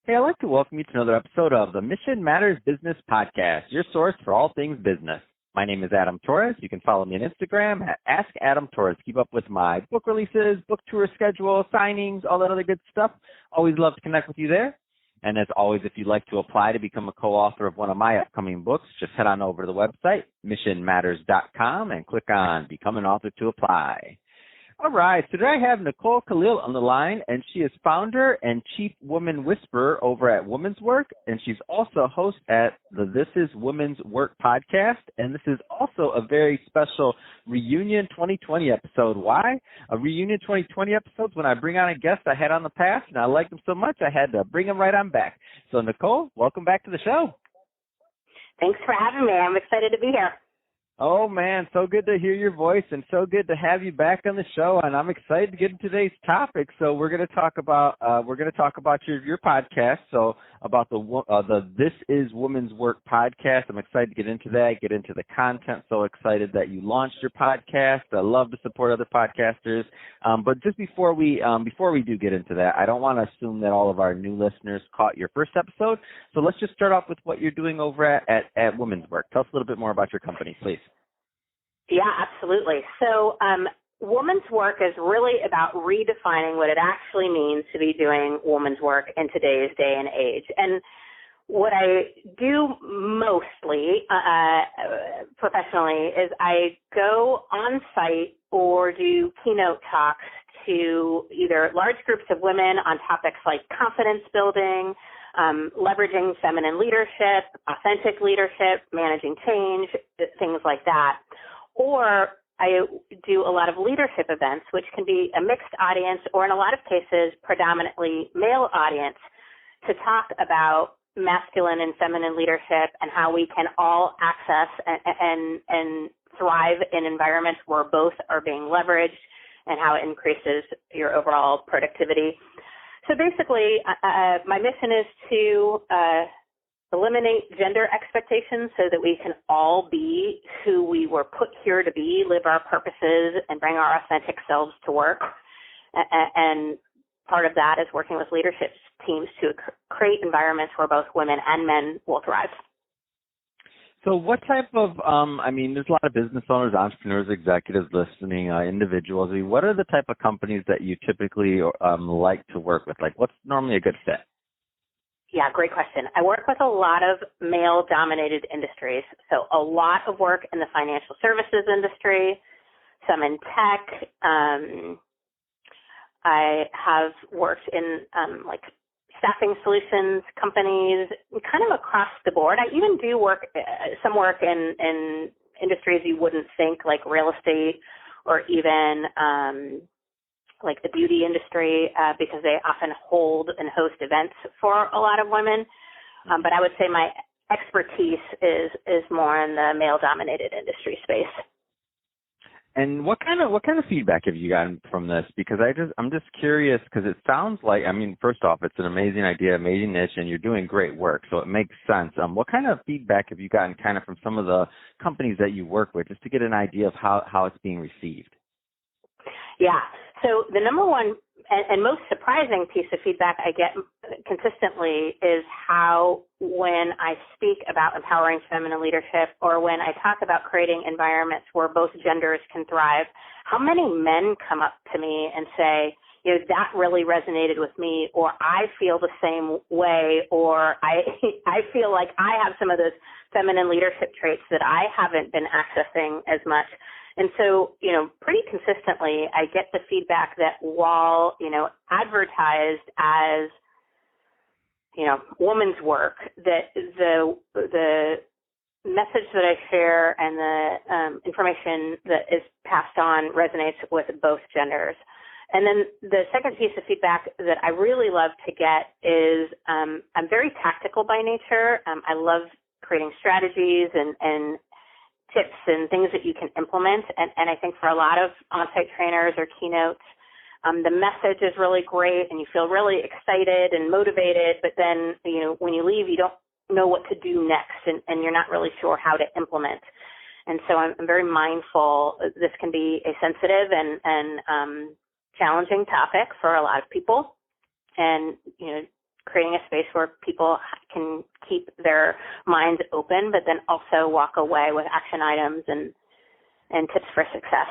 Hey, I'd like to welcome you to another episode of the Mission Matters Business Podcast, your source for all things business. My name is Adam Torres. You can follow me on Instagram at @AdamTorres. Keep up with my book releases, book tour schedule, signings, all that other good stuff. Always love to connect with you there. And as always, if you'd like to apply to become a co-author of one of my upcoming books, just head on over to the website, missionmatters.com, and click on Become an Author to apply. All right, so today I have Nicole Kalil on the line, and she is founder and chief woman whisperer over at Women's Work, and she's also host at the This Is Women's Work podcast, and this is also a very special Reunion 2020 episode. Why? A Reunion 2020 episode when I bring on a guest I had on the past, and I liked them so much I had to bring them right on back. So, Nicole, welcome back to the show. Thanks for having me. I'm excited to be here. Oh, man, so good to hear your voice and so good to have you back on the show. And I'm excited to get into today's topic. So we're going to talk about your podcast. So about the This Is Women's Work podcast. I'm excited to get into that, get into the content. So excited that you launched your podcast. I love to support other podcasters. But just before we do get into that, I don't want to assume that all of our new listeners caught your first episode. So let's just start off with what you're doing over at Women's Work. Tell us a little bit more about your company, please. Yeah, absolutely. So women's work is really about redefining what it actually means to be doing women's work in today's day and age. And what I do mostly professionally is I go on site or do keynote talks to either large groups of women on topics like confidence building, leveraging feminine leadership, authentic leadership, managing change, things like that. Or I do a lot of leadership events, which can be a mixed audience or in a lot of cases predominantly male audience, to talk about masculine and feminine leadership and how we can all access and thrive in environments where both are being leveraged and how it increases your overall productivity. So basically, my mission is to eliminate gender expectations so that we can all be who we were put here to be, live our purposes, and bring our authentic selves to work. And part of that is working with leadership teams to create environments where both women and men will thrive. So what type of, there's a lot of business owners, entrepreneurs, executives listening, individuals. What are the type of companies that you typically like to work with? Like, what's normally a good fit? Yeah, great question. I work with a lot of male-dominated industries, so a lot of work in the financial services industry, some in tech. I have worked in staffing solutions companies, kind of across the board. I even do some work in industries you wouldn't think, like real estate or even like the beauty industry, because they often hold and host events for a lot of women. But I would say my expertise is more in the male-dominated industry space. And what kind of feedback have you gotten from this? Because I'm just curious, because it sounds like, first off, it's an amazing idea, amazing niche, and you're doing great work, so it makes sense. What kind of feedback have you gotten kind of from some of the companies that you work with, just to get an idea of how it's being received? Yeah. So the number one and most surprising piece of feedback I get consistently is how when I speak about empowering feminine leadership or when I talk about creating environments where both genders can thrive, how many men come up to me and say, that really resonated with me, or I feel the same way, or I feel like I have some of those feminine leadership traits that I haven't been accessing as much. And so, pretty consistently, I get the feedback that while, advertised as, woman's work, that the message that I share and the information that is passed on resonates with both genders. And then the second piece of feedback that I really love to get is I'm very tactical by nature. I love creating strategies and tips and things that you can implement. And I think for a lot of on-site trainers or keynotes, the message is really great and you feel really excited and motivated, but then, when you leave, you don't know what to do next and you're not really sure how to implement. And so I'm very mindful this can be a sensitive and challenging topic for a lot of people. And, creating a space where people can keep their minds open, but then also walk away with action items and tips for success.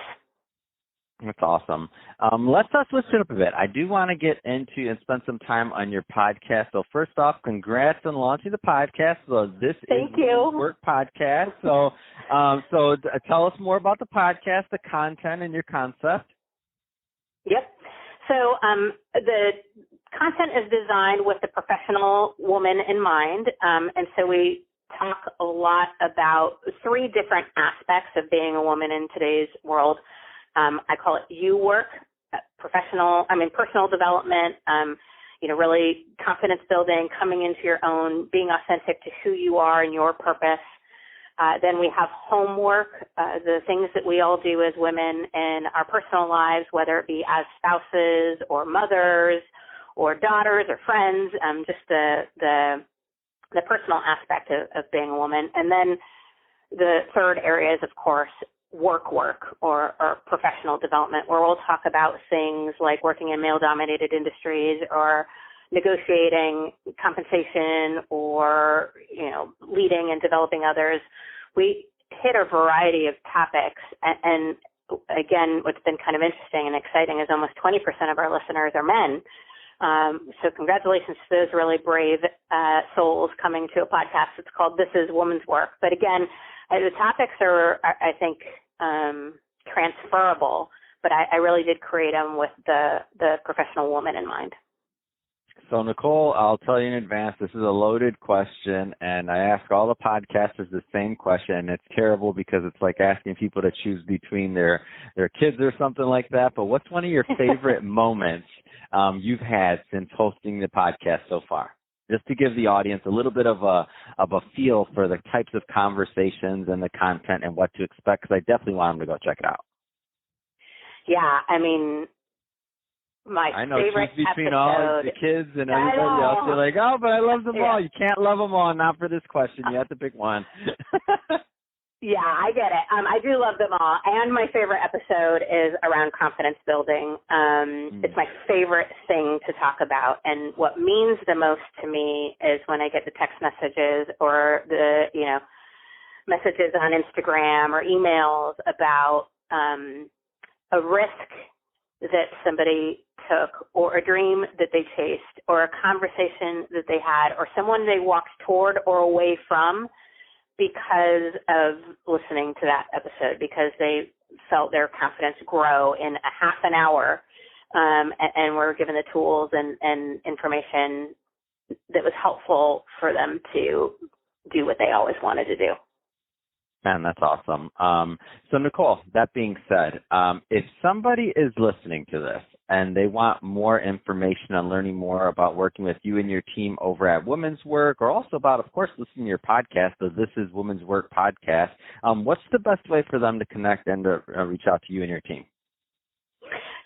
That's awesome. Let's switch it up a bit. I do want to get into and spend some time on your podcast. So first off, congrats on launching the podcast. So this Thank is you. Women's Work Podcast. So tell us more about the podcast, the content, and your concept. Yep. So the content is designed with the professional woman in mind, and so we talk a lot about 3 different aspects of being a woman in today's world. I call it you work, personal development, really confidence building, coming into your own, being authentic to who you are and your purpose. Then we have homework, the things that we all do as women in our personal lives, whether it be as spouses or mothers or daughters or friends, just the personal aspect of being a woman. And then the third area is, of course, work or professional development, where we'll talk about things like working in male-dominated industries or negotiating compensation or, leading and developing others. We hit a variety of topics. And again, what's been kind of interesting and exciting is almost 20% of our listeners are men. So congratulations to those really brave souls coming to a podcast that's called This is Women's Work. But again, the topics are, I think, transferable, but I really did create them with the professional woman in mind. So, Nicole, I'll tell you in advance, this is a loaded question, and I ask all the podcasters the same question, and it's terrible because it's like asking people to choose between their kids or something like that. But what's one of your favorite moments you've had since hosting the podcast so far? Just to give the audience a little bit of a feel for the types of conversations and the content and what to expect, because I definitely want them to go check it out. Yeah, my I know, favorite choose between episode, all the kids and everybody else. You're like, oh, but I love them all. You can't love them all. Not for this question. You have to pick one. Yeah, I get it. I do love them all. And my favorite episode is around confidence building. It's my favorite thing to talk about. And what means the most to me is when I get the text messages or the, messages on Instagram or emails about a risk that somebody took or a dream that they chased or a conversation that they had or someone they walked toward or away from because of listening to that episode, because they felt their confidence grow in a half an hour and were given the tools and information that was helpful for them to do what they always wanted to do. Man, that's awesome. So, Nicole, that being said, if somebody is listening to this and they want more information on learning more about working with you and your team over at Women's Work, or also about, of course, listening to your podcast, the This is Women's Work podcast, what's the best way for them to connect and to reach out to you and your team?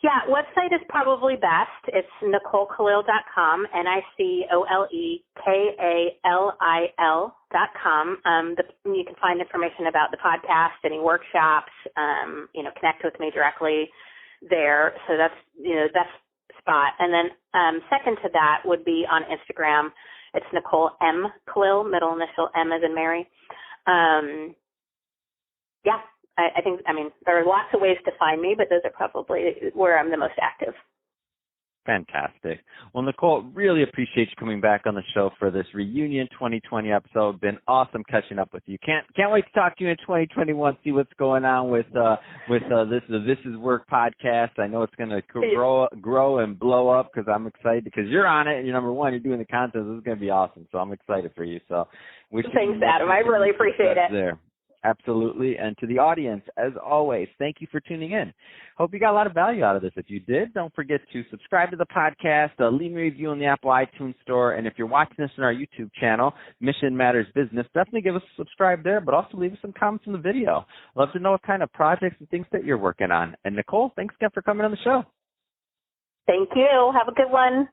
Yeah, website is probably best. It's NicoleKalil.com, NicoleKalil.com. You can find information about the podcast, any workshops, connect with me directly there. So that's spot. And then second to that would be on Instagram. It's Nicole M. Kalil, middle initial M as in Mary. I think there are lots of ways to find me, but those are probably where I'm the most active. Fantastic. Well, Nicole, really appreciate you coming back on the show for this reunion 2020 episode. Been awesome catching up with you. Can't wait to talk to you in 2021. See what's going on with This Is Work podcast. I know it's going to grow and blow up because I'm excited because you're on it and you're number one. You're doing the content. This is going to be awesome. So I'm excited for you. So thanks, Adam. I really appreciate it. There. Absolutely. And to the audience, as always, thank you for tuning in. Hope you got a lot of value out of this. If you did, don't forget to subscribe to the podcast, leave me a review on the Apple iTunes Store, and if you're watching this on our YouTube channel, Mission Matters Business, definitely give us a subscribe there, but also leave us some comments in the video. Love to know what kind of projects and things that you're working on. And Nicole, thanks again for coming on the show. Thank you. Have a good one.